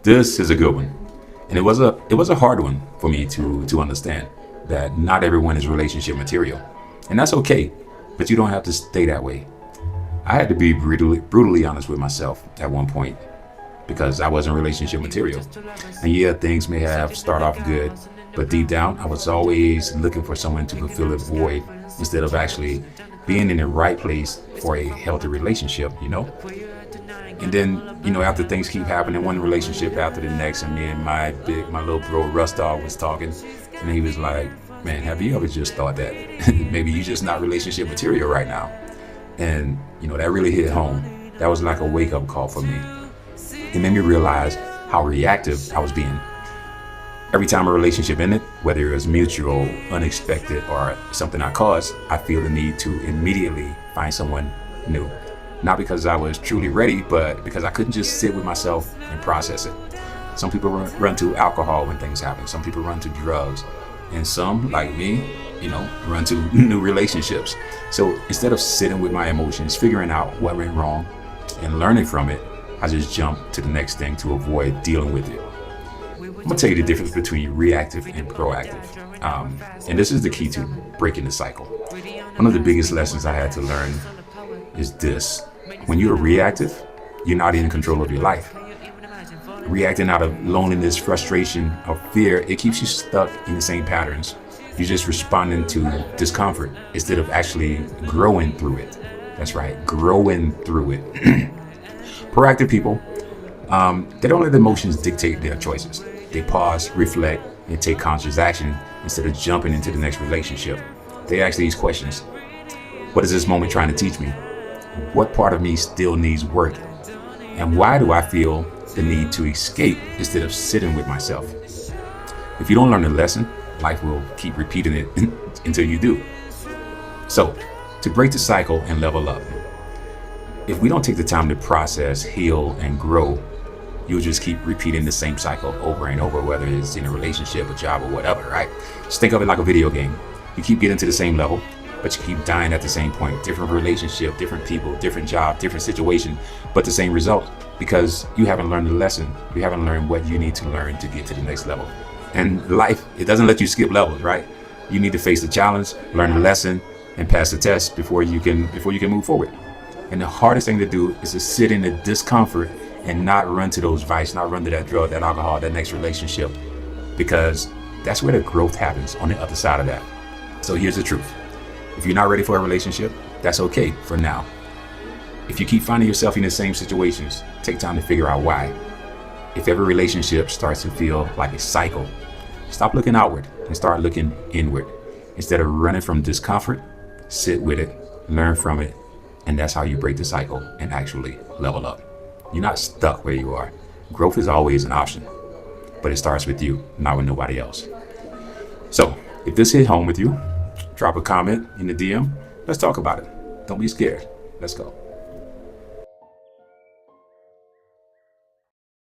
This is a good one. And it was a hard one for me to understand that not everyone is relationship material. And that's okay, but you don't have to stay that way. I had to be brutally honest with myself at one point because I wasn't relationship material. And yeah, things may have started off good, but deep down, I was always looking for someone to fulfill a void instead of actually being in the right place for a healthy relationship, you know? And then, after things keep happening, one relationship after the next, and me and my little bro Rustall was talking, and he was like, "Man, have you ever just thought that maybe you just not relationship material right now?" And that really hit home. That was like a wake up call for me. It made me realize how reactive I was being. Every time a relationship ended, whether it was mutual, unexpected, or something I caused, I feel the need to immediately find someone new. Not because I was truly ready, but because I couldn't just sit with myself and process it. Some people run to alcohol when things happen. Some people run to drugs. And some, like me, run to new relationships. So instead of sitting with my emotions, figuring out what went wrong and learning from it, I just jump to the next thing to avoid dealing with it. I'm gonna tell you the difference between reactive and proactive. And this is the key to breaking the cycle. One of the biggest lessons I had to learn is this. When you're reactive, you're not in control of your life. Reacting out of loneliness, frustration, or fear, it keeps you stuck in the same patterns. You're just responding to discomfort instead of actually growing through it. That's right, growing through it. Proactive people, they don't let the emotions dictate their choices. They pause, reflect, and take conscious action instead of jumping into the next relationship. They ask these questions. What is this moment trying to teach me? What part of me still needs work? And why do I feel the need to escape instead of sitting with myself? If you don't learn the lesson, life will keep repeating it until you do. So, to break the cycle and level up, if we don't take the time to process, heal, and grow, you'll just keep repeating the same cycle over and over, whether it's in a relationship, a job, or whatever, right? Just think of it like a video game. You keep getting to the same level, but you keep dying at the same point. Different relationship, different people, different job, different situation, but the same result because you haven't learned the lesson. You haven't learned what you need to learn to get to the next level. And life, it doesn't let you skip levels, right? You need to face the challenge, learn the lesson, and pass the test before you can move forward. And the hardest thing to do is to sit in the discomfort and not run to those vices, not run to that drug, that alcohol, that next relationship, because that's where the growth happens on the other side of that. So here's the truth. If you're not ready for a relationship, that's okay for now. If you keep finding yourself in the same situations, take time to figure out why. If every relationship starts to feel like a cycle, stop looking outward and start looking inward. Instead of running from discomfort, sit with it, learn from it, and that's how you break the cycle and actually level up. You're not stuck where you are. Growth is always an option, but it starts with you, not with nobody else. So if this hit home with you, drop a comment in the DM. Let's talk about it. Don't be scared. Let's go.